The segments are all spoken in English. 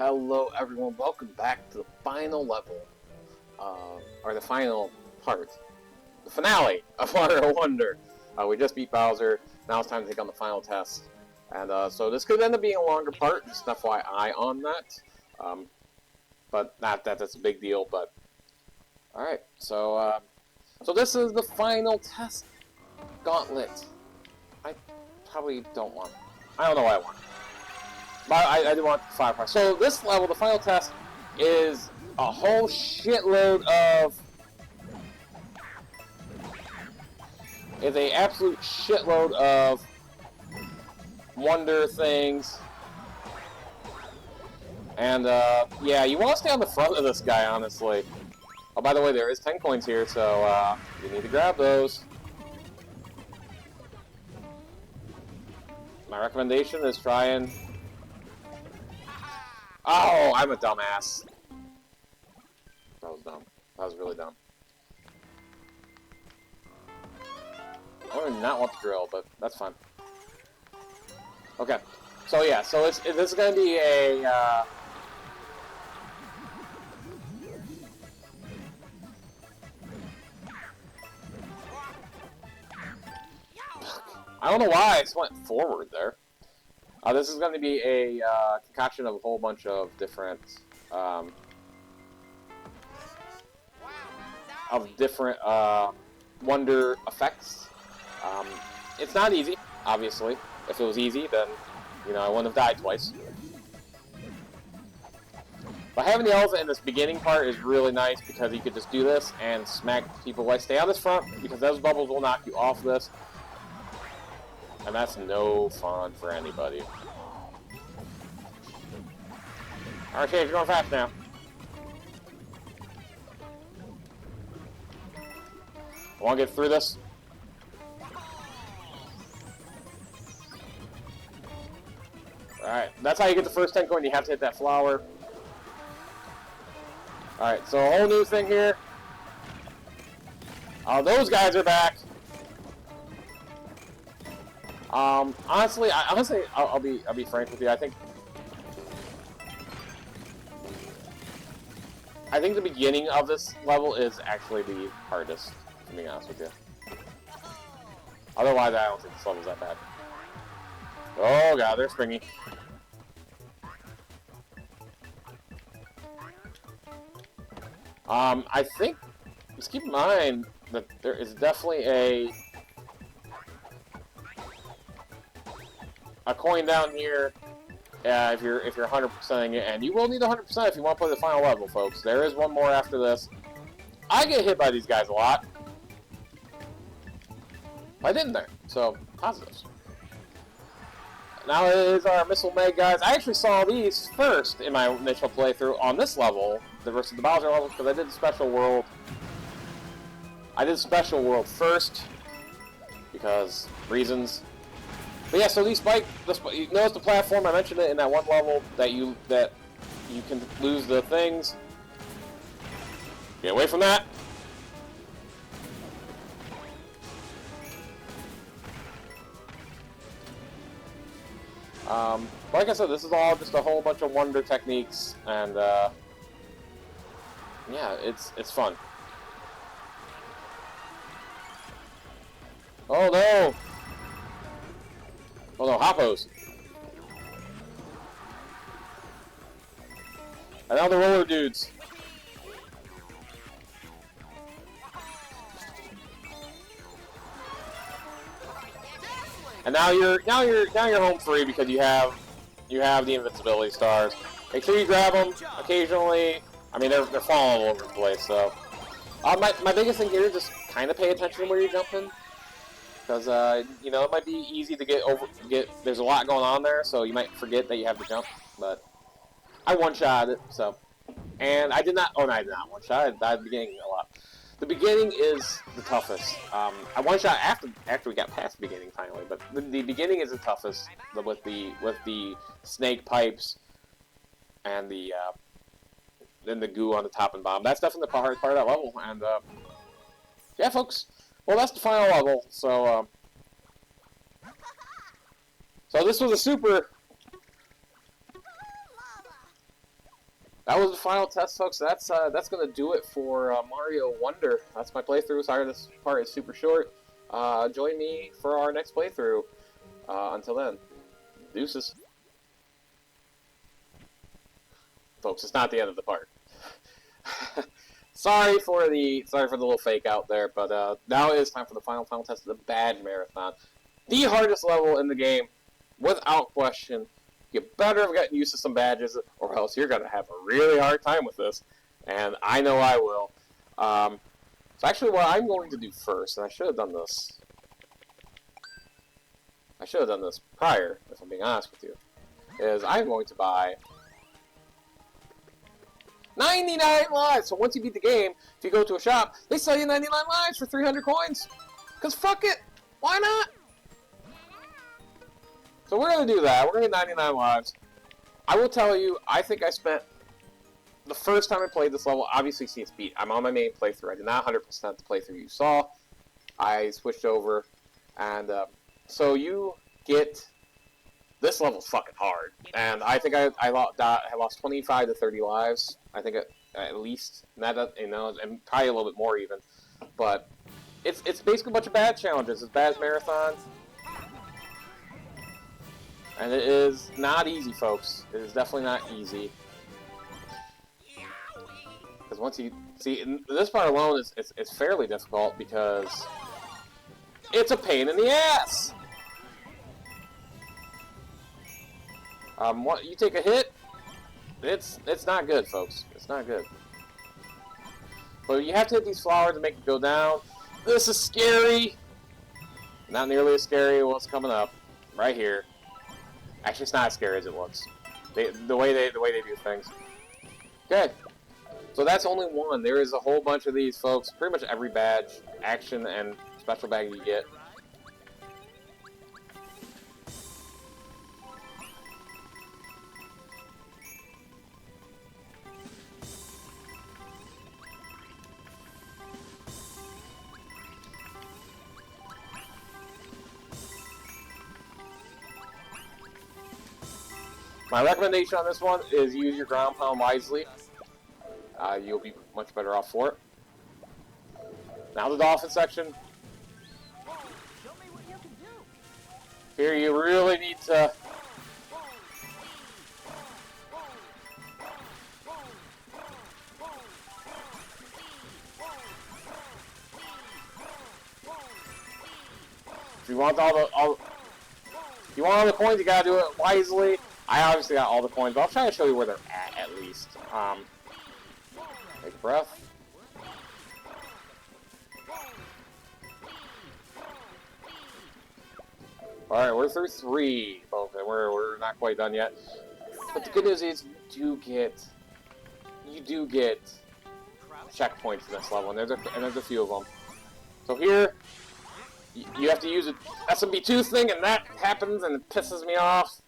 Hello everyone, welcome back to the final level, or the final part, the finale of Water Wonder. We just beat Bowser, now it's time to take on the final test. And so this could end up being a longer part, just an FYI on that. But not that that's a big deal, but... Alright, so this is the final test gauntlet. I probably don't want it. I don't know why I want it. But I do want the firepower. So this level, the final test, is a whole shitload of... Is a absolute shitload of wonder things. And, yeah, you want to stay on the front of this guy, honestly. Oh, by the way, there is 10 coins here, so, you need to grab those. My recommendation is try and... Oh, I'm a dumbass. That was dumb. That was really dumb. I do not want the drill, but that's fine. Okay. So yeah, so this is going to be a... I don't know why I just went forward there. This is going to be a concoction of a whole bunch of different wonder effects. It's not easy, obviously. If it was easy, then you know I wouldn't have died twice. But having the elephant in this beginning part is really nice because you could just do this and smack people away. Stay on this front because those bubbles will knock you off this. And that's no fun for anybody. Alright, you're going fast now. I want to get through this. Alright, that's how you get the first 10 coin. You have to hit that flower. Alright, so a whole new thing here. Those guys are back. Honestly, I'll be frank with you. I think the beginning of this level is actually the hardest, to be honest with you. Otherwise, I don't think this level's that bad. Oh god, they're springy. I think, just keep in mind that there is definitely a coin down here, if you're 100%ing it, and you will need 100% if you want to play the final level, folks. There is one more after this. I get hit by these guys a lot. I didn't there, so positives. Now it is our Missile Meg guys. I actually saw these first in my initial playthrough on this level, versus the Bowser level, because I did the Special World. I did Special World first, because reasons. But yeah, so these you notice the platform, I mentioned it in that one level, that you can lose the things. Get away from that. Like I said, this is all just a whole bunch of wonder techniques, and yeah, it's fun. Oh no! Oh no, Hoppos! And now the roller dudes. And now you're home free because you have the invincibility stars. Make sure you grab them occasionally. I mean, they're falling all over the place. So, my biggest thing here is just kind of pay attention to where you're jumping, because you know, it might be easy to there's a lot going on there, so you might forget that you have to jump. But I one-shot it, so, and I did not. Oh no, I did not one-shot. I died at the beginning a lot. The beginning is the toughest. I one-shot after we got past the beginning finally, but the beginning is the toughest with the snake pipes and the goo on the top and bottom. That's definitely the hardest part of that level. And yeah, folks. Well, that's the final level. So this was a super that was the final test, folks. That's gonna do it for Mario Wonder. That's my playthrough. Sorry, this part is super short. Join me for our next playthrough. Until then, deuces, folks. It's not the end of the part. sorry for the little fake out there, but now it is time for the final test of the badge marathon. The hardest level in the game, without question. You better have gotten used to some badges, or else you're gonna have a really hard time with this, and I know I will. So actually, what I'm going to do first, and I should have done this. I should have done this prior, if I'm being honest with you, is I'm going to buy 99 lives! So once you beat the game, if you go to a shop, they sell you 99 lives for 300 coins! Because fuck it! Why not? So we're going to do that. We're going to get 99 lives. I will tell you, I think I spent... The first time I played this level, obviously see it's beat. I'm on my main playthrough. I did not 100% the playthrough you saw. I switched over, and so you get... This level's fucking hard, and I think I lost 25 to 30 lives. I think at least, and that, you know, and probably a little bit more even. But it's basically a bunch of bad challenges. It's badge marathon, and it is not easy, folks. It is definitely not easy. Because once you see, this part alone it's fairly difficult because it's a pain in the ass. You take a hit, it's not good, folks. It's not good. But you have to hit these flowers to make it go down. This is scary. Not nearly as scary as what's coming up right here. Actually, it's not as scary as it looks. The way they do things. Okay. So that's only one. There is a whole bunch of these, folks. Pretty much every badge, action, and special bag you get. My recommendation on this one is use your ground pound wisely. You'll be much better off for it. Now the dolphin section. Here you really need to... If you want all the coins, you gotta do it wisely. I obviously got all the coins, but I'll try to show you where they're at least. Take a breath. Alright, we're through 3, folks, and we're not quite done yet. But the good news is you do get checkpoints in this level, and there's a few of them. So here, you have to use a SMB2 thing, and that happens, and it pisses me off.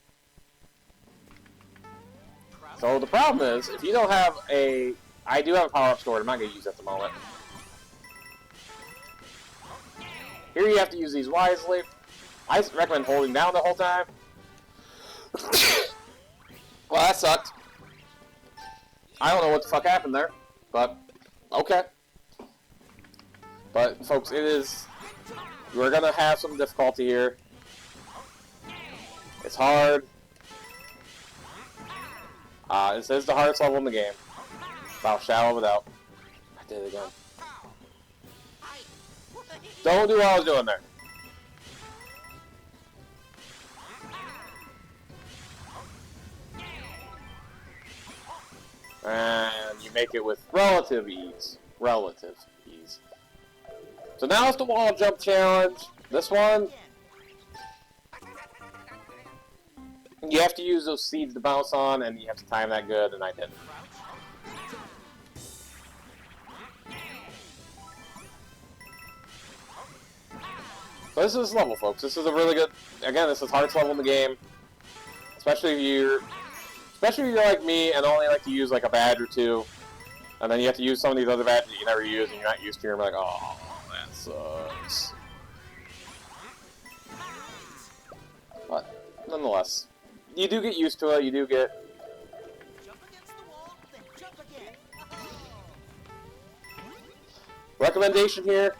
So the problem is, if you don't have a... I do have a power-up stored, I'm not going to use it at the moment. Here you have to use these wisely. I recommend holding down the whole time. Well, that sucked. I don't know what the fuck happened there, but okay. But, folks, it is... We're going to have some difficulty here. It's hard. This is the hardest level in the game. Without a shadow of a doubt. I did it again. Don't do what I was doing there. And you make it with relative ease. Relative ease. So now it's the wall jump challenge. This one, you have to use those seeds to bounce on, and you have to time that good, and I didn't. So this is this level, folks. This is a really good... Again, this is the hardest level in the game. Especially if you're like me and only like to use like a badge or two. And then you have to use some of these other badges that you never use and you're not used to. You're like, oh, that sucks. But, nonetheless, you do get used to it. You do get... recommendation here,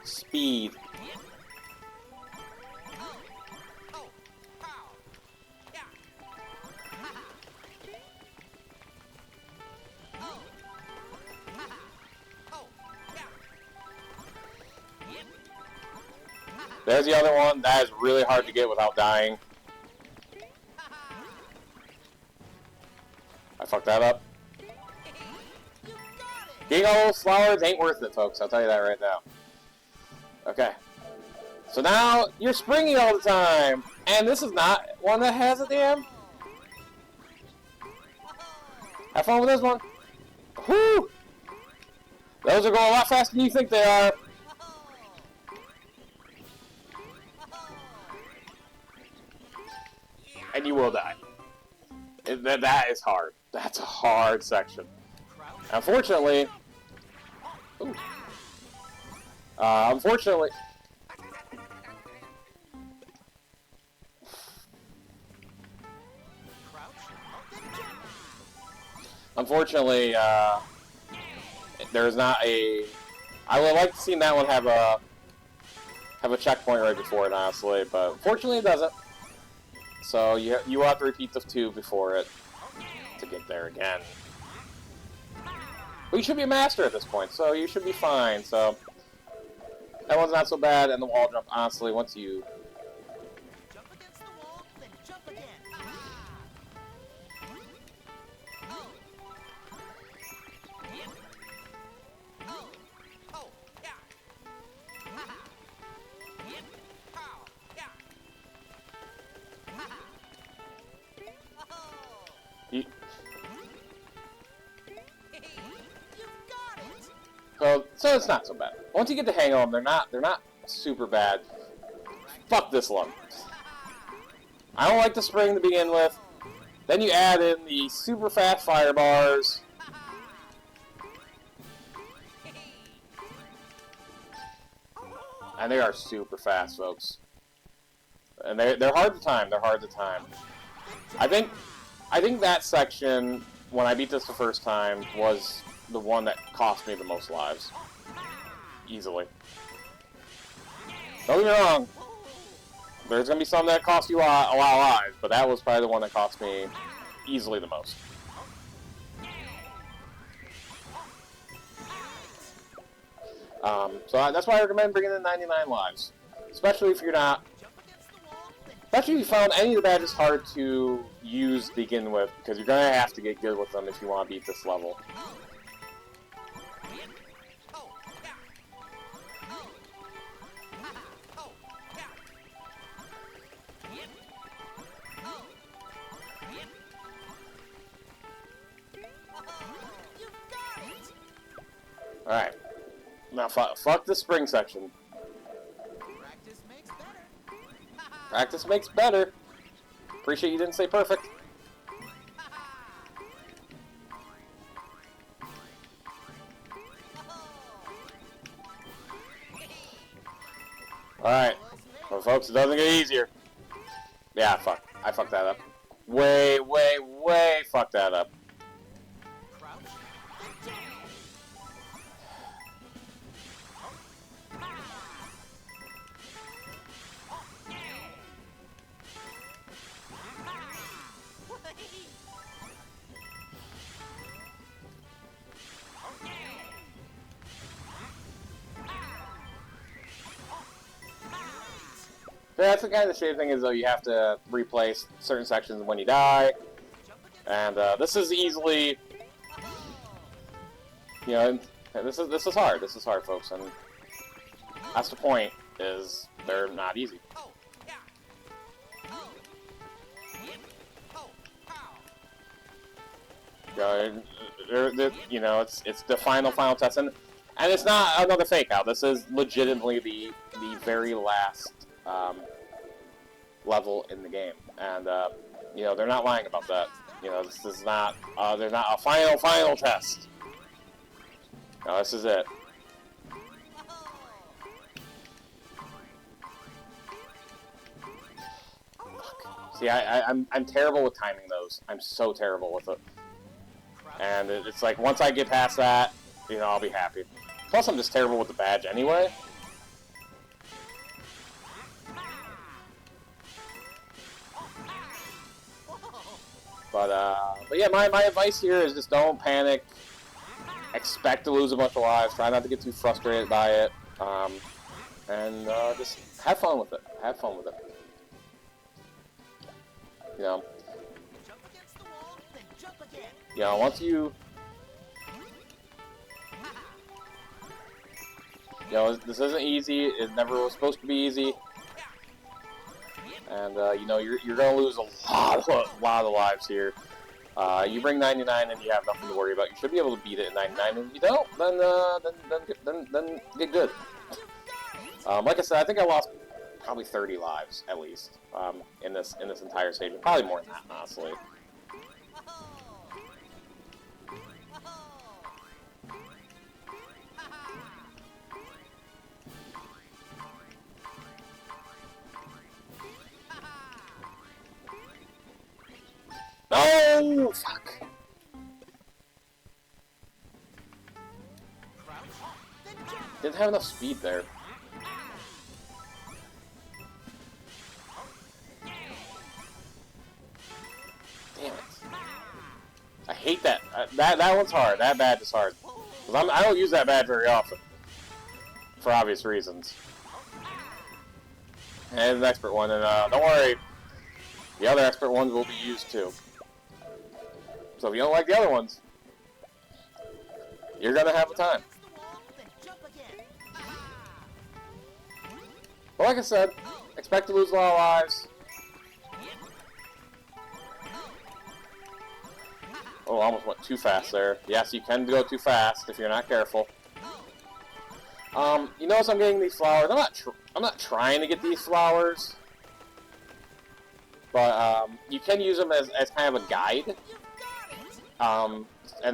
speed. There's the other one. That is really hard to get without dying. I fucked that up. Getting all those flowers ain't worth it, folks. I'll tell you that right now. Okay. So now, you're springy all the time. And this is not one that has a damn. Have fun with this one. Whoo! Those are going a lot faster than you think they are. And you will die. That is hard. That's a hard section. Unfortunately... Ooh. Unfortunately... Unfortunately, there's not a... I would like to see that one have a checkpoint right before it, honestly, but unfortunately it doesn't. So you have to repeat the 2 before it to get there again. But you should be a master at this point, so you should be fine. So that one's not so bad, and the wall jump, honestly, once you... Jump against the wall, then jump again. So it's not so bad. Once you get the hang of them, they're not super bad. Fuck this one. I don't like the spring to begin with. Then you add in the super fast fire bars. And they are super fast, folks. And they're hard to time. They're hard to time. I think that section, when I beat this the first time, was the one that cost me the most lives. Easily. Don't get me wrong. There's gonna be some that cost you a lot of lives, but that was probably the one that cost me easily the most. So that's why I recommend bringing in 99 lives. Especially if you're not... Especially if you found any of the badges hard to use to begin with, because you're gonna have to get good with them if you want to beat this level. Alright. Now fuck the spring section. Practice makes better. Practice makes better. Appreciate you didn't say perfect. Alright. Well, folks, it doesn't get easier. Yeah, fuck. I fucked that up. Way fucked that up. That's the kind of shitty thing is though you have to replace certain sections when you die, and this is easily, you know, this is hard. This is hard, folks, and that's the point. Is they're not easy. You know, it's the final test, and it's not another fake out. This is legitimately the very last level in the game, and you know, they're not lying about that. You know, this is not they're not a final test. No, this is it. See, I'm terrible with timing those. I'm so terrible with it. And it's like once I get past that, you know, I'll be happy. Plus, I'm just terrible with the badge anyway. But yeah, my advice here is just don't panic. Expect to lose a bunch of lives. Try not to get too frustrated by it. And just have fun with it. Have fun with it. You know. Jump against the wall, then jump again. You know, once you... You know, this isn't easy. It never was supposed to be easy. And, you know, you're going to lose a lot of lives here. You bring 99 and you have nothing to worry about. You should be able to beat it at 99. And if you don't, then get good. Like I said, I think I lost probably 30 lives at least in this entire stage. Probably more than that, honestly. No! Fuck. Didn't have enough speed there. Damn it. I hate that. That one's hard. That badge is hard. I don't use that badge very often. For obvious reasons. And it's an expert one, and don't worry. The other expert ones will be used too. So if you don't like the other ones, you're gonna have a time. But like I said, expect to lose a lot of lives. Oh, I almost went too fast there. Yes, you can go too fast if you're not careful. You notice I'm getting these flowers. I'm not trying to get these flowers, but you can use them as kind of a guide. And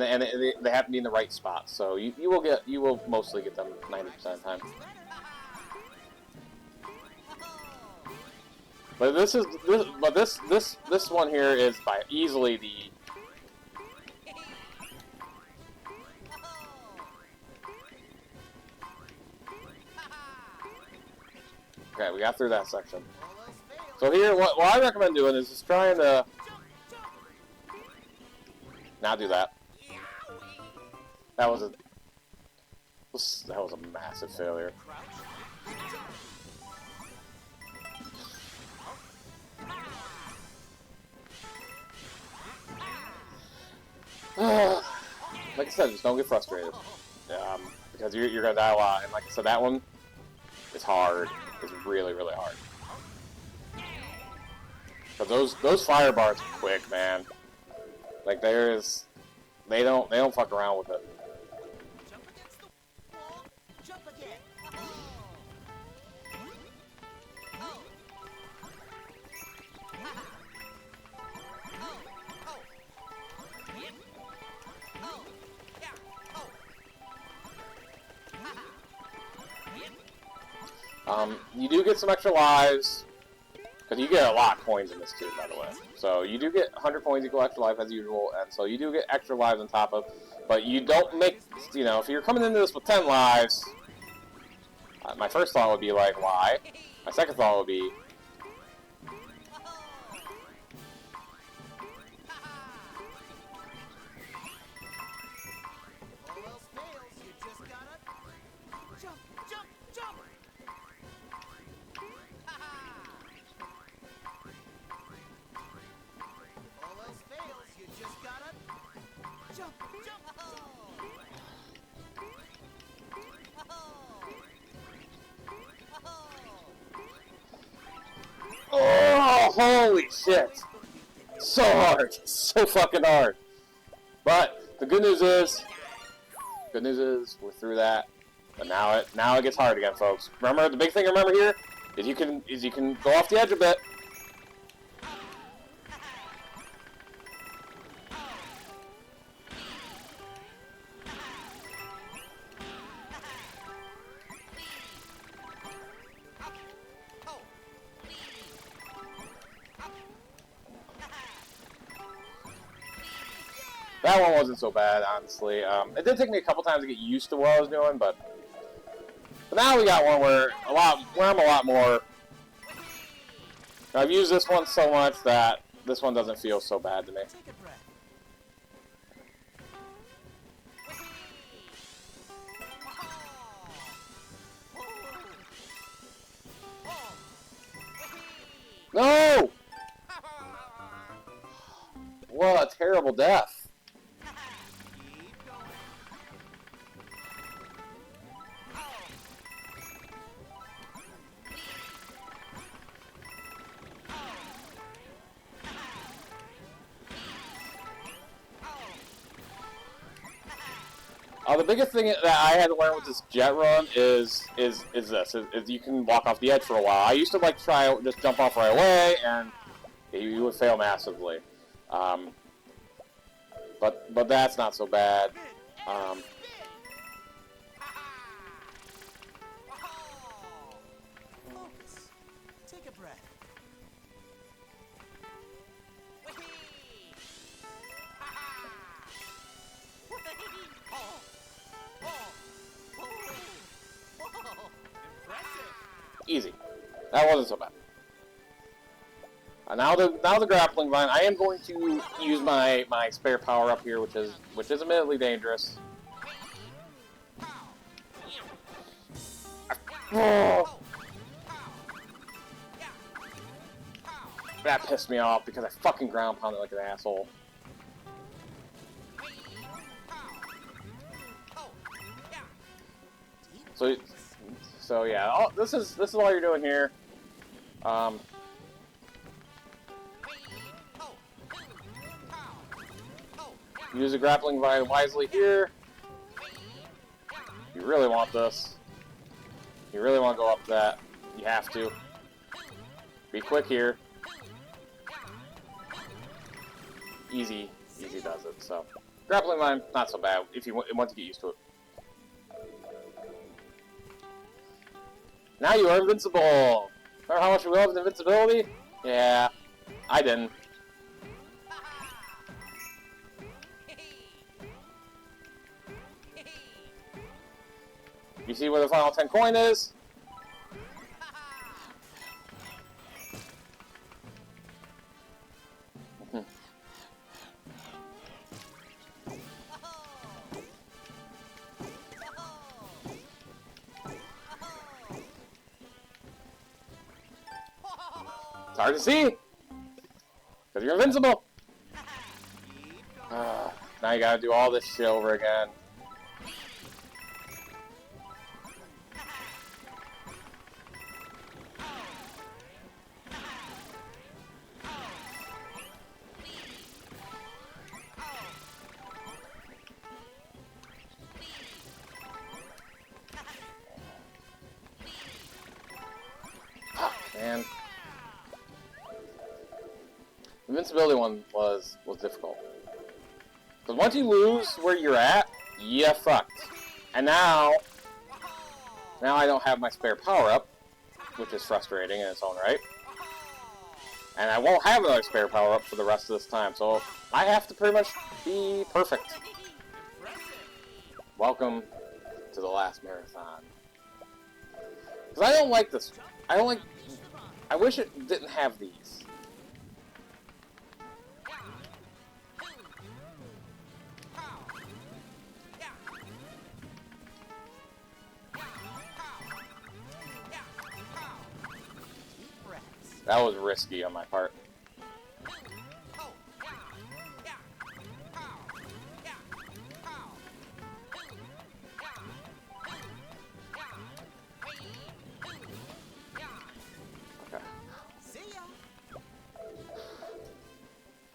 they have to be in the right spot, so you will mostly get them 90% of the time. But this one here is by easily the okay, we got through that section. So here, what I recommend doing is just trying to not do that. That was a massive failure. Like I said, just don't get frustrated. Because you're gonna die a lot, and like I said, that one is hard. It's really, really hard. But those fire bars are quick, man. Like they don't fuck around with it. Jump against the wall, jump again. You do get some extra lives, because you get a lot of coins in this too, by the way. So you do get 100 coins equal extra life as usual, and so you do get extra lives on top of, but you don't make, you know, if you're coming into this with 10 lives, my first thought would be like, why? My second thought would be, All else fails, you just gotta jump, jump, jump. All else fails, you just gotta jump, jump. oh, holy shit! So hard, so fucking hard. But the good news is we're through that. But now it gets hard again, folks. Remember, the big thing to remember here is you can go off the edge a bit. That one wasn't so bad, honestly. It did take me a couple times to get used to what I was doing, but But now we got one where I'm a lot more. I've used this one so much that this one doesn't feel so bad to me. Take a breath. No! What a terrible death. Keep going. The biggest thing that I had to learn with this jet run is you can walk off the edge for a while. I used to like try just jump off right away, and you would fail massively. But that's not so bad. Focus. Take a breath. Impressive. Easy. That wasn't so bad. Now the grappling vine. I am going to use my spare power up here, which is admittedly dangerous. Oh. That pissed me off because I fucking ground pounded like an asshole. So yeah, this is all you're doing here. Use the grappling vine wisely here. You really want this. You really want to go up that. You have to. Be quick here. Easy does it. So grappling vine, not so bad if you want to get used to it. Now you are invincible! Remember how much we loved invincibility? Yeah, I didn't. You see where the final 10 coin is? It's hard to see! Because you're invincible! Now you gotta do all this shit over again. Man. Invincibility one was difficult. Because once you lose where you're at, you're fucked. And now I don't have my spare power-up, which is frustrating in its own right. And I won't have another spare power-up for the rest of this time, so I have to pretty much be perfect. Welcome to the last marathon. Because I don't like this. I wish it didn't have these. That was risky on my part.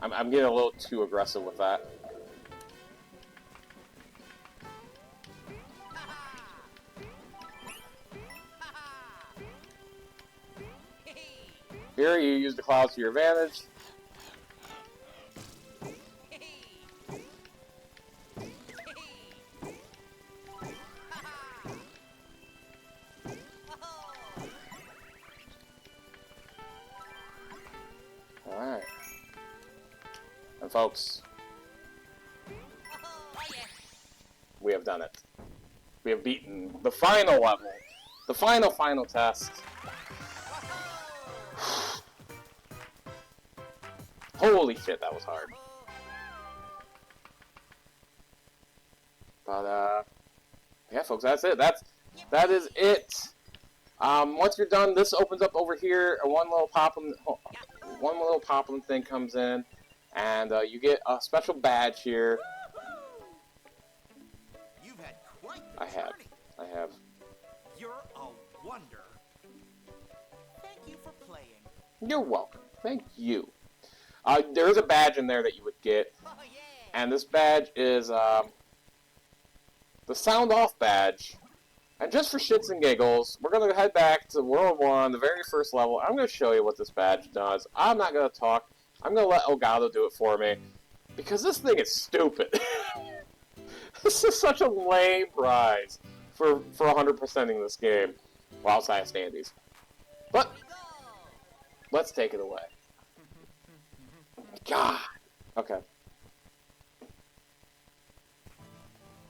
I'm getting a little too aggressive with that. Here, you use the clouds to your advantage. Alright. And folks, we have done it. We have beaten the final level the final test. Holy shit, that was hard. But yeah, folks, that's it. That is it. Once you're done, this opens up over here. One little poplin thing comes in, and you get a special badge here. You've had quite the journey. I have. You're a wonder. Thank you for playing. You're welcome. Thank you. There is a badge in there that you would get, Oh yeah. and this badge is the Sound Off badge. And just for shits and giggles, we're going to head back to World 1, the very first level. I'm going to show you what this badge does. I'm not going to talk. I'm going to let Elgato do it for me. Because this thing is stupid. This is such a lame prize for 100%ing this game. Well, outside of standees. But, let's take it away. God. Okay.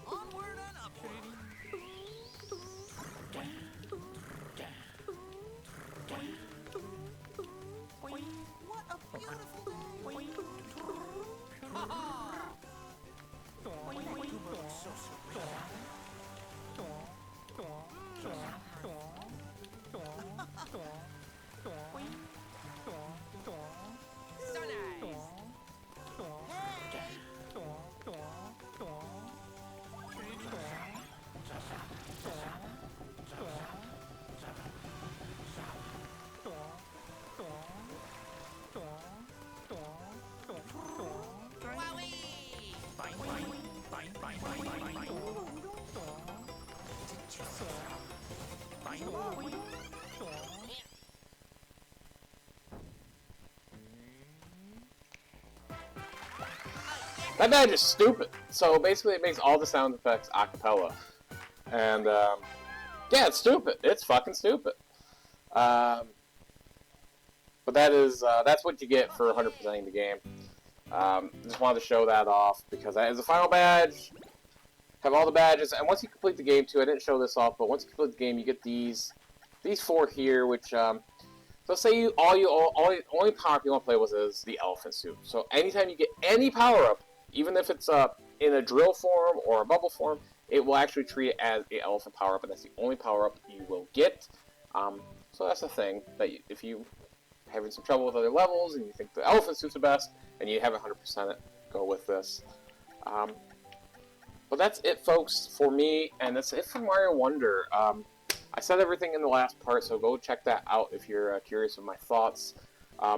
Onward and upward. What a beautiful day. So That badge is stupid. So basically it makes all the sound effects a cappella. And, yeah, it's stupid. It's fucking stupid. But that's what you get for 100%ing the game. Just wanted to show that off because that is the final badge. Have all the badges, and once you complete the game too, I didn't show this off, but once you complete the game, you get these 4 here, which, so say you only power-up you want to play with is the elephant suit. So anytime you get any power-up, even if it's in a drill form or a bubble form, it will actually treat it as the elephant power-up, and that's the only power-up you will get. So that's the thing, that if you having some trouble with other levels, and you think the elephant suit's the best, and you haven't 100% it, go with this. But that's it, folks, for me, and that's it for Mario Wonder. I said everything in the last part, so go check that out if you're curious of my thoughts.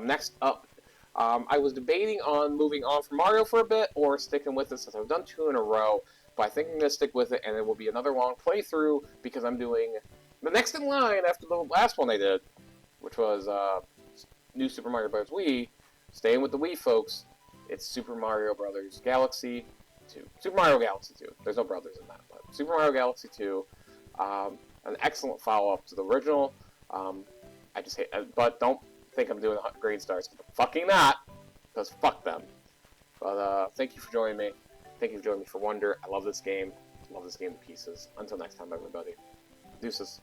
Next up, I was debating on moving on from Mario for a bit, or sticking with it since I've done 2 in a row, but I think I'm going to stick with it, and it will be another long playthrough, because I'm doing the next in line after the last one I did, which was New Super Mario Bros. Wii. Staying with the Wii, folks, it's Super Mario Bros. Galaxy 2. Super Mario Galaxy 2. There's no brothers in that, but Super Mario Galaxy 2. An excellent follow-up to the original. I just hate, but don't think I'm doing grade stars. Fucking not, because fuck them. But thank you for joining me. Thank you for joining me for Wonder. I love this game. I love this game to pieces. Until next time, everybody. Deuces.